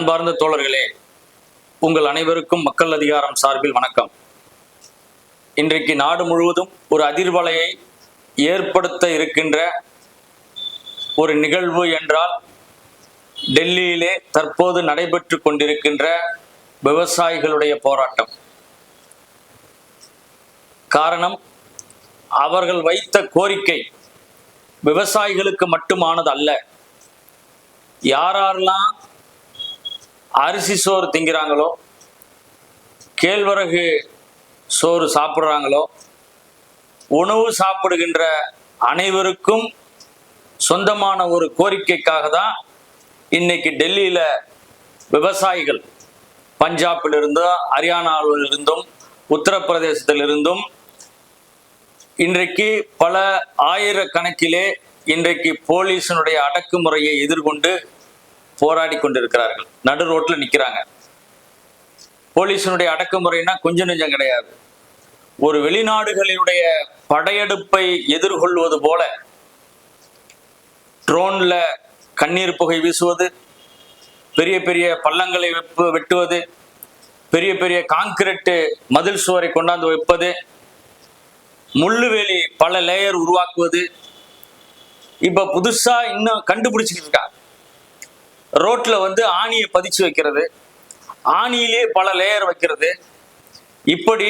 அன்பார்ந்த தோழர்களே, உங்கள் அனைவருக்கும் மக்கள் அதிகாரம் சார்பில் வணக்கம். இன்றைக்கு நாடு முழுவதும் ஒரு அதிர்வலையை ஏற்படுத்த இருக்கின்ற ஒரு நிகழ்வு என்றால் டெல்லியிலே தற்போது நடைபெற்று கொண்டிருக்கின்ற விவசாயிகளுடைய போராட்டம். காரணம், அவர்கள் வைத்த கோரிக்கை விவசாயிகளுக்கு மட்டுமானது அல்ல. யாரெல்லாம் அரிசி சோறு திங்கிறாங்களோ, கேழ்வரகு சோறு சாப்பிட்றாங்களோ, உணவு சாப்பிடுகின்ற அனைவருக்கும் சொந்தமான ஒரு கோரிக்கைக்காக தான் இன்னைக்கு டெல்லியில விவசாயிகள் பஞ்சாபிலிருந்தும், ஹரியானாவிலிருந்தும், உத்தரப்பிரதேசத்திலிருந்தும் இன்றைக்கு பல ஆயிரக்கணக்கிலே இன்றைக்கு போலீஸினுடைய அடக்குமுறையை எதிர்கொண்டு போராடி கொண்டிருக்கிறார்கள். நடு ரோட்ல நிற்கிறாங்க. போலீஸினுடைய அடக்குமுறைனா கொஞ்சம் நெஞ்சம் கிடையாது. ஒரு வெளிநாடுகளினுடைய படையெடுப்பை எதிர்கொள்வது போல ட்ரோன்ல கண்ணீர் புகை வீசுவது, பெரிய பெரிய பள்ளங்களை வெட்டுவது, பெரிய பெரிய கான்கிரீட் மதில் சுவரை கொண்டாந்து வைப்பது, முள்ளுவேலி பல லேயர் உருவாக்குவது, இப்ப புதுசா இன்னும் கண்டுபிடிச்சிட்டு இருக்காங்க. ரோட்ல ஆணியை பதிச்சு வைக்கிறது, ஆணியிலே பல லேயர் வைக்கிறது. இப்படி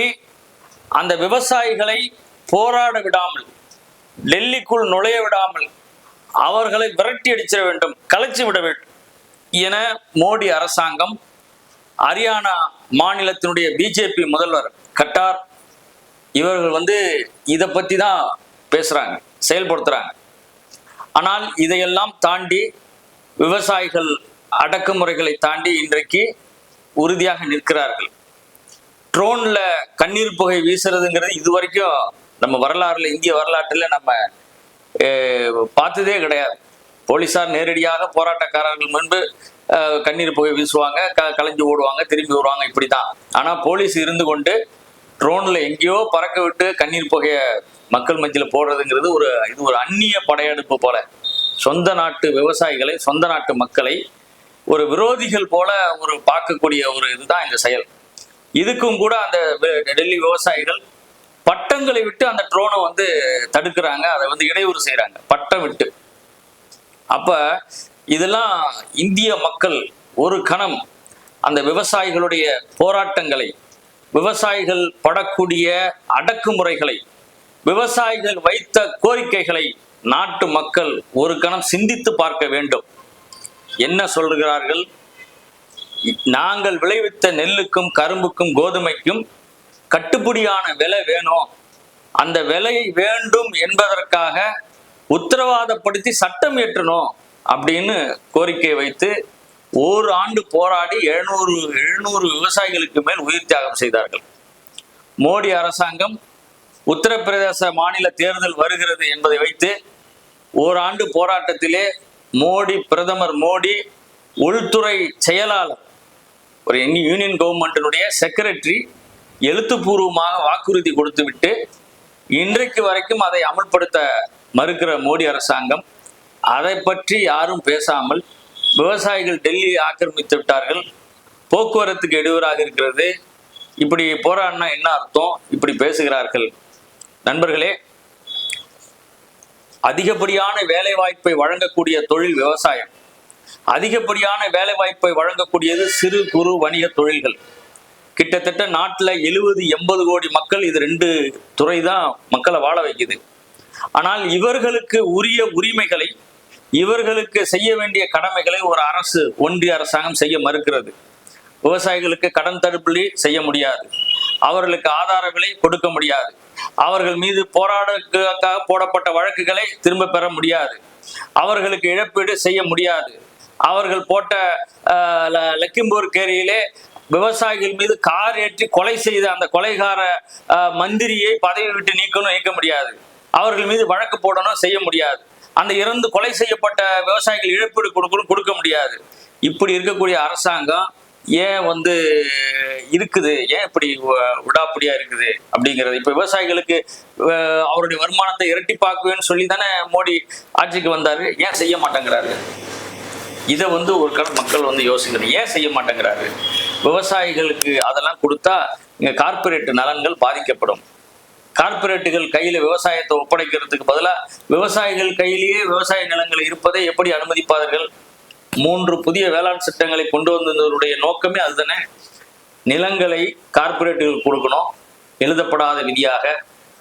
அந்த விவசாயிகளை போராட விடாமல், டெல்லிக்குள் நுழைய விடாமல் அவர்களை விரட்டி அடிச்சிட வேண்டும், கலைச்சு விட வேண்டும் என மோடி அரசாங்கம், ஹரியானா மாநிலத்தினுடைய பிஜேபி முதல்வர் கட்டார் இவர்கள் இதை பத்தி தான் பேசுறாங்க, செயல்படுத்துறாங்க. ஆனால் இதையெல்லாம் தாண்டி விவசாயிகள் அடக்குமுறைகளை தாண்டி இன்றைக்கு உறுதியாக நிற்கிறார்கள். ட்ரோன்ல கண்ணீர் புகை வீசுறதுங்கிறது இதுவரைக்கும் நம்ம வரலாறுல, இந்திய வரலாற்றுல நம்ம பார்த்ததே கிடையாது. போலீசார் நேரடியாக போராட்டக்காரர்கள் முன்பு கண்ணீர் புகை வீசுவாங்க, கலைஞ்சு ஓடுவாங்க, திரும்பி வருவாங்க, இப்படிதான். ஆனா போலீஸ் இருந்து கொண்டு ட்ரோன்ல எங்கேயோ பறக்க விட்டு கண்ணீர் புகைய மக்கள் மத்தியில போடுறதுங்கிறது இது ஒரு அந்நிய படையெடுப்பு போல. சொந்த நாட்டு விவசாயிகளை, சொந்த நாட்டு மக்களை ஒரு விரோதிகள் போல பார்க்கக்கூடிய ஒரு இதுதான் இந்த செயல். இதுக்கும் கூட அந்த டெல்லி விவசாயிகள் பட்டங்களை விட்டு அந்த ட்ரோனை தடுக்கிறாங்க, அதை இடையூறு செய்யறாங்க, பட்டம் விட்டு. அப்ப இதெல்லாம் இந்திய மக்கள் ஒரு கணம் அந்த விவசாயிகளுடைய போராட்டங்களை, விவசாயிகள் படக்கூடிய அடக்குமுறைகளை, விவசாயிகள் வைத்த கோரிக்கைகளை நாட்டு மக்கள் ஒரு கணம் சிந்தித்து பார்க்க வேண்டும். என்ன சொல்கிறார்கள்? நாங்கள் விளைவித்த நெல்லுக்கும், கரும்புக்கும், கோதுமைக்கும் கட்டுப்படியான விலை வேணும், அந்த விலை வேண்டும் என்பதற்காக உத்தரவாதப்படுத்தி சட்டம் இயற்றணும் அப்படின்னு கோரிக்கை வைத்து ஒரு ஆண்டு போராடி 700 விவசாயிகளுக்கு மேல் உயிர் தியாகம் செய்தார்கள். மோடி அரசாங்கம் உத்தரப்பிரதேச மாநில தேர்தல் வருகிறது என்பதை வைத்து ஓராண்டு போராட்டத்திலே பிரதமர் மோடி, உள்துறை செயலாளர், ஒரு யூனியன் கவர்மெண்டினுடைய செக்ரட்டரி எழுத்துப்பூர்வமாக வாக்குறுதி கொடுத்து விட்டு இன்றைக்கு வரைக்கும் அதை அமல்படுத்த மறுக்கிற மோடி அரசாங்கம், அதை பற்றி யாரும் பேசாமல் விவசாயிகள் டெல்லியை ஆக்கிரமித்து விட்டார்கள், போக்குவரத்துக்கு இடையூறாக இருக்கிறது, இப்படி போராடினா என்ன அர்த்தம், இப்படி பேசுகிறார்கள். நண்பர்களே, அதிகப்படியான வேலை வாய்ப்பை வழங்கக்கூடிய தொழில் விவசாயம், அதிகப்படியான வேலை வாய்ப்பை வழங்கக்கூடியது சிறு குறு வணிக தொழில்கள். கிட்டத்தட்ட நாட்டில் 70-80 கோடி மக்கள், இது 2 துறை தான் மக்களை வாழ வைக்குது. ஆனால் இவர்களுக்கு உரிய உரிமைகளை, இவர்களுக்கு செய்ய வேண்டிய கடமைகளை ஒரு அரசு, ஒன்றிய அரசாங்கம் செய்ய மறுக்கிறது. விவசாயிகளுக்கு கடன் தள்ளுபடி செய்ய முடியாது, அவர்களுக்கு ஆதார விலை கொடுக்க முடியாது, அவர்கள் மீது போராட்டத்துக்காக போடப்பட்ட வழக்குகளை திரும்ப பெற முடியாது, அவர்களுக்கு இழப்பீடு செய்ய முடியாது. அவர்கள் போட்ட லக்கிம்பூர் கேரியிலே விவசாயிகள் மீது கார் ஏற்றி கொலை செய்த அந்த கொலைகார மந்திரியை பதவி விட்டு நீக்க முடியாது, அவர்கள் மீது வழக்கு போடணும், செய்ய முடியாது. அந்த இறந்து கொலை செய்யப்பட்ட விவசாயிகள் இழப்பீடு கொடுக்க முடியாது. இப்படி இருக்கக்கூடிய அரசாங்கம் ஏன் இருக்குது, ஏன் இப்படி விடாப்படியா இருக்குது அப்படிங்கிறது. இப்ப விவசாயிகளுக்கு அவருடைய வருமானத்தை இரட்டிப்பாக்குவேன்னு சொல்லி தானே மோடி ஆட்சிக்கு வந்தாரு, ஏன் செய்ய மாட்டேங்கிறாரு? இதை வந்து ஒரு மக்கள் வந்து யோசிக்கிறது ஏன் செய்ய மாட்டேங்கிறாரு. விவசாயிகளுக்கு அதெல்லாம் கொடுத்தா இங்க கார்ப்பரேட் நலன்கள் பாதிக்கப்படும். கார்ப்பரேட்டுகள் கையில விவசாயத்தை ஒப்படைக்கிறதுக்கு பதிலாக விவசாயிகள் கையிலேயே விவசாய நிலங்கள் இருப்பதை எப்படி அனுமதிப்பார்கள்? 3 புதிய வேளாண் சட்டங்களை கொண்டு வந்ததனுடைய நோக்கமே அதுதானே. நிலங்களை கார்ப்பரேட்டுகள் கொடுக்கணும், எழுதப்படாத விதியாக.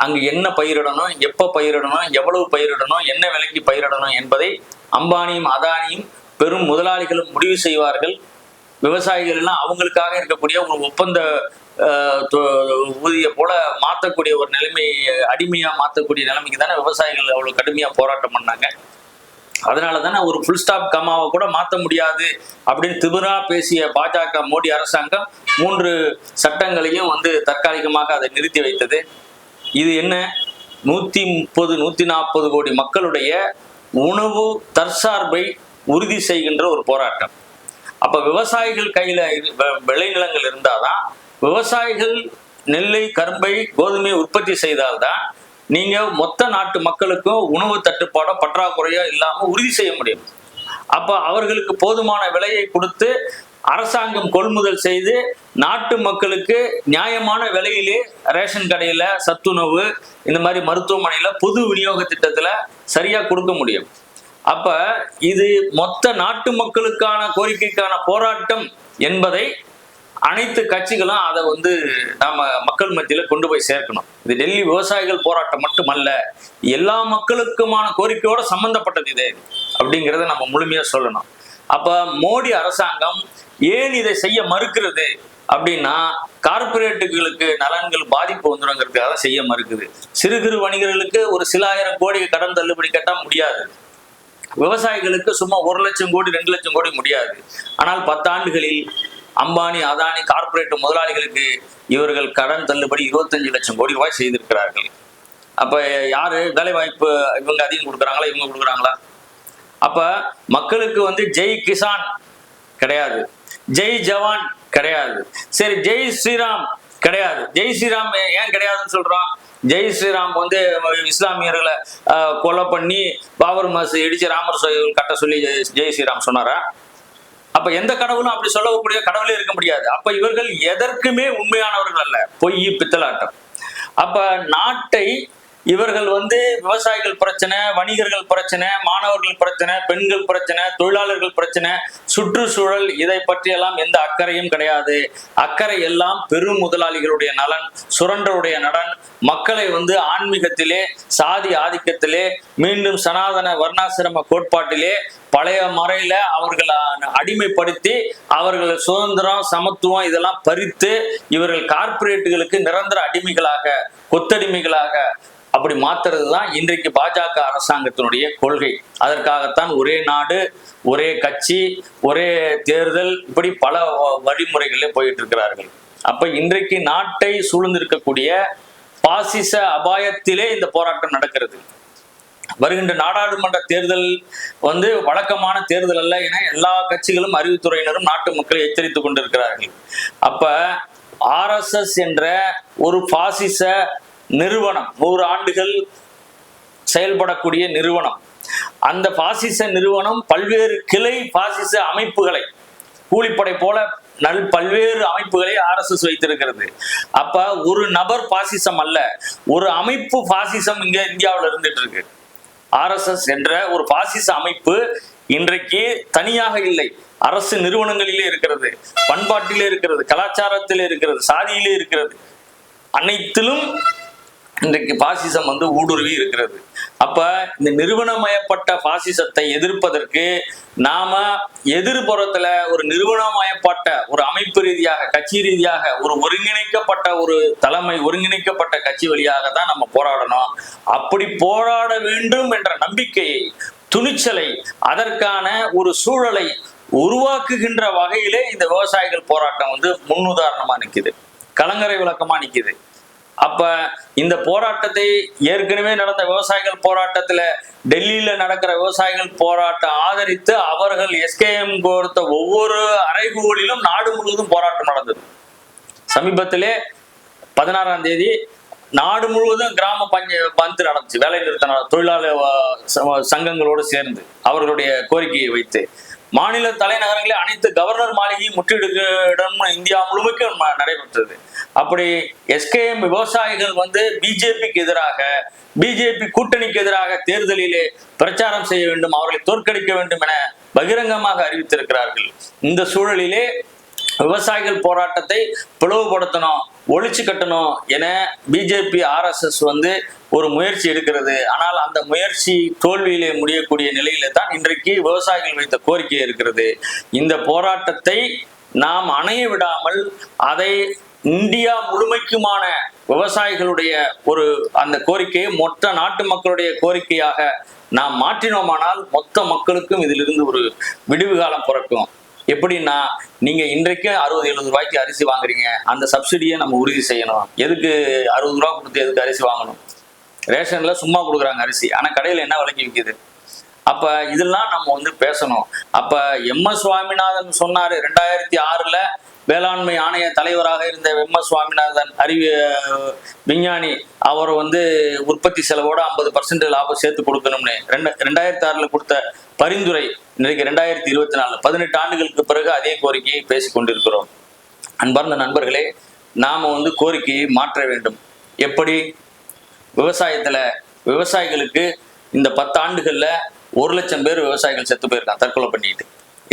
அங்கு என்ன பயிரிடணும், எப்ப பயிரிடணும், எவ்வளவு பயிரிடணும், என்ன விலைக்கு பயிரிடணும் என்பதை அம்பானியும் அதானியும் பெரும் முதலாளிகளும் முடிவு செய்வார்கள். விவசாயிகள் எல்லாம் அவங்களுக்காக இருக்கக்கூடிய ஒரு ஒப்பந்த ஊதிய போல மாற்றக்கூடிய ஒரு நிலைமை, அடிமையா மாற்றக்கூடிய நிலைமைக்கு தானே விவசாயிகள் அவ்வளவு கடுமையா போராட்டம் பண்ணாங்க. அதனால தானே ஒரு ஃபுல் ஸ்டாப் கமாவை கூட மாற்ற முடியாது அப்படின்னு திமிரா பேசிய பாஜக மோடி அரசாங்கம் 3 சட்டங்களையும் வந்து தற்காலிகமாக அதை நிறுத்தி வைத்தது. இது என்ன, 130 140 கோடி மக்களுடைய உணவு தற்சார்பை உறுதி செய்கின்ற ஒரு போராட்டம். அப்ப விவசாயிகள் கையில விளைநிலங்கள் இருந்தாதான், விவசாயிகள் நெல்லை, கரும்பை, கோதுமையை உற்பத்தி செய்தால்தான் நீங்க மொத்த நாட்டு மக்களுக்கும் உணவு தட்டுப்பாடோ பற்றாக்குறையோ இல்லாம உறுதி செய்ய முடியும். அப்ப அவர்களுக்கு போதுமான விலையை கொடுத்து அரசாங்கம் கொள்முதல் செய்து நாட்டு மக்களுக்கு நியாயமான விலையிலே ரேஷன் கடையில, சத்துணவு, இந்த மாதிரி மருத்துவமனையில, பொது விநியோக திட்டத்துல சரியா கொடுக்க முடியும். அப்ப இது மொத்த நாட்டு மக்களுக்கான கோரிக்கைக்கான போராட்டம் என்பதை அனைத்து கட்சிகளும் அதை வந்து நாம மக்கள் மத்தியில கொண்டு போய் சேர்க்கணும். இது டெல்லி விவசாயிகள் போராட்டம் மட்டுமல்ல, எல்லா மக்களுக்குமான கோரிக்கையோட சம்பந்தப்பட்டது இது அப்படிங்கிறத நம்ம முழுமையா சொல்லணும். அப்ப மோடி அரசாங்கம் ஏன் இதை செய்ய மறுக்கிறது அப்படின்னா, கார்பரேட்டுகளுக்கு நலன்கள் பாதிப்பு வந்துடுங்கிறதுக்காக செய்ய மறுக்குது. சிறு குறு வணிகர்களுக்கு ஒரு சில ஆயிரம் கோடி கடன் தள்ளுபடி கட்ட முடியாது. விவசாயிகளுக்கு சும்மா 1 லட்சம் கோடி 2 லட்சம் கோடி முடியாது. ஆனால் 10 ஆண்டுகளில் அம்பானி, அதானி, கார்ப்பரேட் முதலாளிகளுக்கு இவர்கள் கடன் தள்ளுபடி 25 லட்சம் கோடி ரூபாய் செய்திருக்கிறார்கள். அப்ப யாரு வேலை வாய்ப்பு இவங்க அதிகம் கொடுக்குறாங்களா, இவங்க கொடுக்குறாங்களா? அப்ப மக்களுக்கு வந்து ஜெய் கிசான் கிடையாது, ஜெய் ஜவான் கிடையாது, சரி ஜெய் ஸ்ரீராம் கிடையாது. ஜெய் ஸ்ரீராம் ஏன் கிடையாதுன்னு சொல்றோம்? ஜெய் ஸ்ரீராம் வந்து இஸ்லாமியர்களை கொலை பண்ணி பாபர் மசூதி இடிச்சு ராமர் கோயில் கட்ட சொல்லி ஜெய் ஸ்ரீராம் சொன்னாரா? அப்ப எந்த கடவுளும் அப்படி சொல்லக்கூடிய கடவுளே இருக்க முடியாது. அப்ப இவர்கள் எதற்குமே உண்மையானவர்கள் அல்ல, பொய், பித்தலாட்டம். அப்ப நாட்டை இவர்கள் வந்து விவசாயிகள் பிரச்சனை, வணிகர்கள் பிரச்சனை, மாணவர்கள் பிரச்சனை, பெண்கள் பிரச்சனை, தொழிலாளர்கள் பிரச்சனை, சுற்றுச்சூழல், இதை பற்றியெல்லாம் எந்த அக்கறையும் கிடையாது. அக்கறை எல்லாம் பெரும் முதலாளிகளுடைய நலன், சுரண்டருடைய நலன். மக்களை வந்து ஆன்மீகத்திலே, சாதி ஆதிக்கத்திலே, மீண்டும் சனாதன வர்ணாசிரம கோட்பாட்டிலே, பழைய முறையில அவர்களை அடிமைப்படுத்தி அவர்கள் சுதந்திரம், சமத்துவம் இதெல்லாம் பறித்து இவர்கள் கார்ப்பரேட்டுகளுக்கு நிரந்தர அடிமைகளாக, கொத்தடிமைகளாக அப்படி மாத்துறது தான் இன்றைக்கு பாஜக அரசாங்கத்தினுடைய கொள்கை. அதற்காகத்தான் ஒரே நாடு, ஒரே கட்சி, ஒரே தேர்தல், இப்படி பல வழிமுறைகளிலே போயிட்டு இருக்கிறார்கள். அப்ப இன்றைக்கு நாட்டை சூழ்ந்திருக்கக்கூடிய பாசிச அபாயத்திலே இந்த போராட்டம் நடக்கிறது. வருகின்ற நாடாளுமன்ற தேர்தல் வந்து வழக்கமான தேர்தல் அல்ல என எல்லா கட்சிகளும், அறிவுத்துறையினரும் நாட்டு மக்களை எச்சரித்துக் கொண்டிருக்கிறார்கள். அப்ப RSS என்ற ஒரு பாசிச நிறுவனம், 100 ஆண்டுகள் செயல்படக்கூடிய நிறுவனம், அந்த பாசிச நிறுவனம் பல்வேறு கிளை பாசிச அமைப்புகளை, கூலிப்படை போல பல்வேறு அமைப்புகளை RSS வைத்திருக்கிறது. அப்ப ஒரு நபர் பாசிசம் அல்ல, ஒரு அமைப்பு பாசிசம் இங்க இந்தியாவில் இருந்துட்டு இருக்கு. RSS என்ற ஒரு பாசிச அமைப்பு இன்றைக்கு தனியாக இல்லை, அரசு நிறுவனங்களிலே இருக்கிறது, பண்பாட்டிலே இருக்கிறது, கலாச்சாரத்திலே இருக்கிறது, சாதியிலே இருக்கிறது, அனைத்திலும் இன்றைக்கு பாசிசம் வந்து ஊடுருவி இருக்கிறது. அப்ப இந்த நிறுவனமயப்பட்ட பாசிசத்தை எதிர்ப்பதற்கு நாம எதிர்புறத்துல ஒரு நிறுவனமயப்பட்ட ஒரு அமைப்பு ரீதியாக, கட்சி ரீதியாக ஒரு ஒருங்கிணைக்கப்பட்ட ஒரு தலைமை, ஒருங்கிணைக்கப்பட்ட கட்சி வழியாக தான் நம்ம போராடணும். அப்படி போராட வேண்டும் என்ற நம்பிக்கையை, துணிச்சலை, அதற்கான ஒரு சூழலை உருவாக்குகின்ற வகையிலே இந்த விவசாயிகள் போராட்டம் வந்து முன்னுதாரணமா நிக்குது, கலங்கரை விளக்கமா நிக்குது. அப்ப இந்த போராட்டத்தை ஏற்கனவே நடந்த விவசாயிகள் போராட்டத்துல, டெல்லியில நடக்கிற விவசாயிகள் போராட்டம் ஆதரித்து அவர்கள் SKM கொடுத்த ஒவ்வொரு அறைகூவலிலும் நாடு முழுவதும் போராட்டம் நடந்தது. சமீபத்திலே 16ஆம் தேதி நாடு முழுவதும் கிராம பந்து நடந்துச்சு, வேலை நிறுத்த தொழிலாளர் சங்கங்களோடு சேர்ந்து அவர்களுடைய கோரிக்கையை வைத்து. மாநில தலைநகரங்களே அனைத்து கவர்னர் மாளிகையும் முற்றிடும் இந்தியா முழுமைக்கும் நடைபெற்றது. அப்படி எஸ்கேஎம் விவசாயிகள் வந்து பிஜேபிக்கு எதிராக, பிஜேபி கூட்டணிக்கு எதிராக தேர்தலிலே பிரச்சாரம் செய்ய வேண்டும், அவர்களை தோற்கடிக்க வேண்டும் என பகிரங்கமாக அறிவித்திருக்கிறார்கள். இந்த சூழலிலே விவசாயிகள் போராட்டத்தை பிளவுபடுத்தணும், ஒழிச்சு கட்டணும் என பிஜேபி RSS வந்து ஒரு முயற்சி எடுக்கிறது. ஆனால் அந்த முயற்சி தோல்வியிலே முடியக்கூடிய நிலையில தான் இன்றைக்கு விவசாயிகள் வைத்த கோரிக்கை இருக்கிறது. இந்த போராட்டத்தை நாம் அணைய விடாமல் அதை இந்தியா முழுமைக்குமான விவசாயிகளுடைய ஒரு அந்த கோரிக்கையை மொத்த நாட்டு மக்களுடைய கோரிக்கையாக நாம் மாற்றினோமானால் மொத்த மக்களுக்கும் இதிலிருந்து ஒரு விடிவு காலம் பிறக்கும். எப்படின்னா, நீங்க இன்றைக்கு 60-70 ரூபாய்க்கு அரிசி வாங்குறீங்க, அந்த சப்சிடியை நம்ம உறுதி செய்யணும். எதுக்கு 60 ரூபா கொடுத்து எதுக்கு அரிசி வாங்கணும்? ரேஷன்ல சும்மா கொடுக்குறாங்க அரிசி, ஆனா கடையில என்ன விலைக்கு விற்கிது? அப்ப இதெல்லாம் நம்ம வந்து பேசணும். அப்ப MS சுவாமிநாதன் சொன்னாரு 2006ல வேளாண்மை ஆணைய தலைவராக இருந்த MS சுவாமிநாதன் விஞ்ஞானி, அவர் வந்து உற்பத்தி செலவோட 50% லாபம் சேர்த்து கொடுக்கணும்னு 2006ல கொடுத்த பரிந்துரை இன்றைக்கு 2024 18 ஆண்டுகளுக்கு பிறகு அதே கோரிக்கையை பேசிக் கொண்டிருக்கிறோம். அன்பார்ந்த நண்பர்களே, நாம வந்து கோரிக்கையை மாற்ற வேண்டும். எப்படி? விவசாயத்துல விவசாயிகளுக்கு இந்த 10 ஆண்டுகள்ல 1 லட்சம் பேர் விவசாயிகள் செத்து போயிருக்காங்க தற்கொலை பண்ணிட்டு.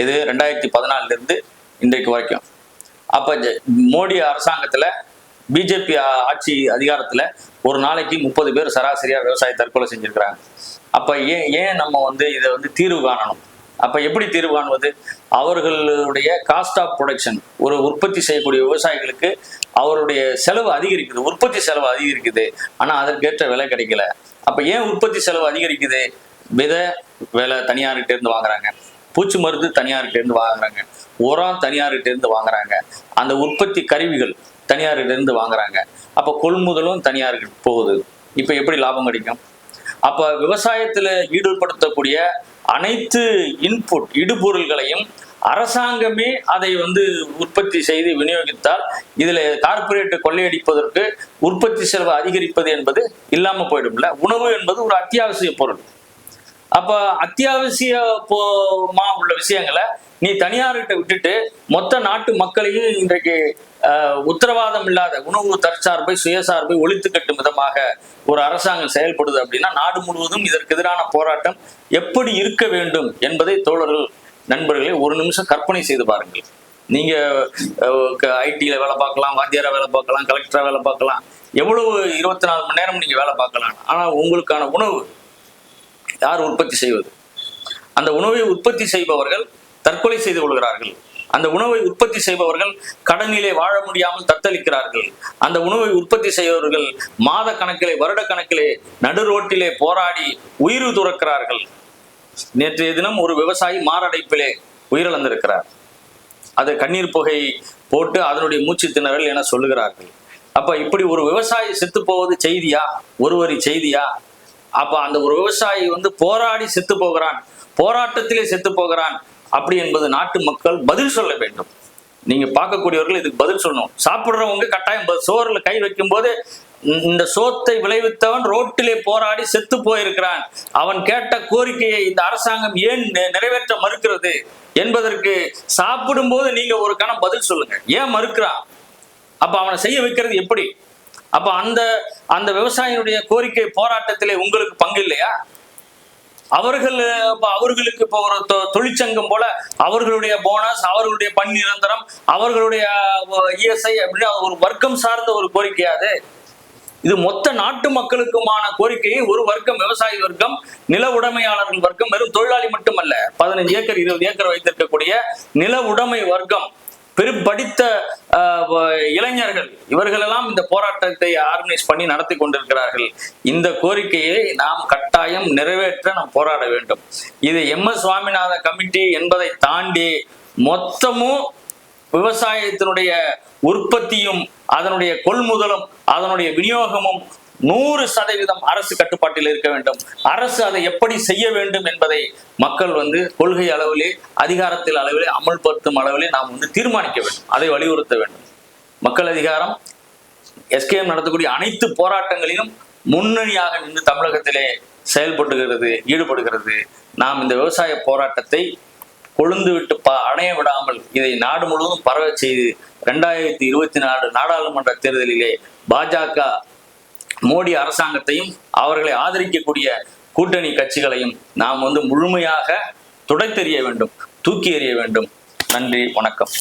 இது 2014 இருந்து இன்றைக்கு வரைக்கும். அப்ப மோடி அரசாங்கத்துல பிஜேபி ஆட்சி அதிகாரத்துல ஒரு நாளைக்கு 30 பேர் சராசரியா விவசாய தற்கொலை செஞ்சிருக்கிறாங்க. அப்ப ஏன் நம்ம வந்து இதை வந்து தீர்வு காணணும்? அப்ப எப்படி தீர்வு காணுவது? அவர்களுடைய காஸ்ட் ஆஃப் ப்ரொடக்ஷன், ஒரு உற்பத்தி செய்யக்கூடிய விவசாயிகளுக்கு அவருடைய செலவு அதிகரிக்குது, உற்பத்தி செலவு அதிகரிக்குது, ஆனா அதற்கேற்ற விலை கிடைக்கல. அப்ப ஏன் உற்பத்தி செலவு அதிகரிக்குது? விதை விலை தனியார்கிட்ட இருந்து வாங்குறாங்க, பூச்சி மருந்து தனியார்கிட்ட இருந்து வாங்குறாங்க, உரம் தனியார்கிட்ட இருந்து வாங்குறாங்க, அந்த உற்பத்தி கருவிகள் தனியார்கிட்ட இருந்து வாங்குறாங்க. அப்ப கொள்முதலும் தனியாருக்கு போகுது. இப்ப எப்படி லாபம் கிடைக்கும்? அப்ப விவசாயத்துல ஈடுபடுத்தக்கூடிய அனைத்து இன்புட் இடுபொருள்களையும் அரசாங்கமே அதை வந்து உற்பத்தி செய்து விநியோகித்தால் இதுல கார்பரேட் கொள்ளையடிப்பதற்கு உற்பத்தி செலவு அதிகரிப்பது என்பது இல்லாம போயிடும்ல. உணவு என்பது ஒரு அத்தியாவசிய பொருள். அப்ப அத்தியாவசியமா உள்ள விஷயங்களை நீ தனியார்கிட்ட விட்டுட்டு மொத்த நாட்டு மக்களையும் இன்றைக்கு உத்தரவாதம் இல்லாத உணவு தற்சார்பை சுயசார்பை ஒழித்து கட்டும் விதமாக ஒரு அரசாங்கம் செயல்படுது அப்படின்னா நாடு முழுவதும் இதற்கு எதிரான போராட்டம் எப்படி இருக்க வேண்டும் என்பதை தோழர்கள் நண்பர்களே ஒரு நிமிஷம் கற்பனை செய்து பாருங்கள். நீங்க ஐடியில வேலை பார்க்கலாம், வாத்தியாரா வேலை பார்க்கலாம், கலெக்டரா வேலை பார்க்கலாம், எவ்வளவு 24 மணி நேரம் நீங்க வேலை பார்க்கலாம். ஆனா உங்களுக்கான உணவு யார் உற்பத்தி செய்வது? அந்த உணவை உற்பத்தி செய்பவர்கள் தற்கொலை செய்து கொள்கிறார்கள். அந்த உணவை உற்பத்தி செய்பவர்கள் கடனிலே வாழ முடியாமல் தத்தளிக்கிறார்கள். அந்த உணவை உற்பத்தி செய்பவர்கள் மாத கணக்கிலே வருட கணக்கிலே நடு ரோட்டிலே போராடி உயிர் துறக்கிறார்கள். நேற்றைய தினம் ஒரு விவசாயி மாரடைப்பிலே உயிரிழந்திருக்கிறார். அது கண்ணீர் புகை போட்டு அதனுடைய மூச்சு திணறல் என சொல்லுகிறார்கள். அப்ப இப்படி ஒரு விவசாயி செத்து போவது செய்தியா? ஒரு வரி செய்தியா? அப்ப அந்த ஒரு விவசாயி வந்து போராடி செத்து போகிறான், போராட்டத்திலே செத்து போகிறான் அப்படி என்பது நாட்டு மக்கள் பதில் சொல்ல வேண்டும். நீங்க பார்க்கக்கூடியவர்கள் இதுக்கு பதில் சொல்லணும். சாப்பிடுறவங்க கட்டாயம் சோறுல கை வைக்கும் போது இந்த சோத்தை விளைவித்தவன் ரோட்டிலே போராடி செத்து போயிருக்கிறான், அவன் கேட்ட கோரிக்கையை இந்த அரசாங்கம் ஏன் நிறைவேற்ற மறுக்கிறது என்பதற்கு சாப்பிடும் போது நீங்க ஒரு கணம் பதில் சொல்லுங்க. ஏன் மறுக்கிறான்? அப்ப அவனை செய்ய வைக்கிறது எப்படி? அப்ப அந்த விவசாயினுடைய கோரிக்கை போராட்டத்திலே உங்களுக்கு பங்கு இல்லையா? அவர்களுக்கு இப்போ ஒரு தொழிற்சங்கம் போல அவர்களுடைய போனஸ், அவர்களுடைய பணி நிரந்தரம், அவர்களுடைய ESI அப்படின்னு ஒரு வர்க்கம் சார்ந்த ஒரு கோரிக்கையாது. இது மொத்த நாட்டு மக்களுக்குமான கோரிக்கையை ஒரு வர்க்கம், விவசாய வர்க்கம், நில உடைமையாளர்கள் வர்க்கம், வெறும் தொழிலாளி மட்டுமல்ல, 15 ஏக்கர் 20 ஏக்கர் வைத்திருக்கக்கூடிய நில உடைமை வர்க்கம், பெரும் படித்த இளைஞர்கள், இவர்களெல்லாம் இந்த போராட்டத்தை ஆர்கனைஸ் பண்ணி நடத்தி கொண்டிருக்கிறார்கள். இந்த கோரிக்கையை நாம் கட்டாயம் நிறைவேற்ற நாம் போராட வேண்டும். இது MS சுவாமிநாதன் கமிட்டி என்பதை தாண்டி மொத்தமும் விவசாயத்தினுடைய உற்பத்தியும் அதனுடைய கொள்முதலும் அதனுடைய விநியோகமும் 100% அரசு கட்டுப்பாட்டில் இருக்க வேண்டும். அரசு அதை எப்படி செய்ய வேண்டும் என்பதை மக்கள் வந்து கொள்கை அளவிலே, அதிகாரத்தில் அளவிலே, அமல்படுத்தும் அளவிலே நாம் வந்து தீர்மானிக்க வேண்டும், அதை வலியுறுத்த வேண்டும். மக்கள் அதிகாரம் SKM நடத்தக்கூடிய அனைத்து போராட்டங்களிலும் முன்னணியாக நின்று தமிழகத்திலே செயல்படுகிறது, ஈடுபடுகிறது. நாம் இந்த விவசாய போராட்டத்தை கொழுந்து விட்டு அணைய விடாமல் இதை நாடு முழுவதும் பரவ செய்து 2024 நாடாளுமன்ற தேர்தலிலே பாஜக மோடி அரசாங்கத்தையும் அவர்களை ஆதரிக்கக்கூடிய கூட்டணி கட்சிகளையும் நாம் முழுமையாக துடைத்தெறிய வேண்டும், தூக்கி எறிய வேண்டும். நன்றி, வணக்கம்.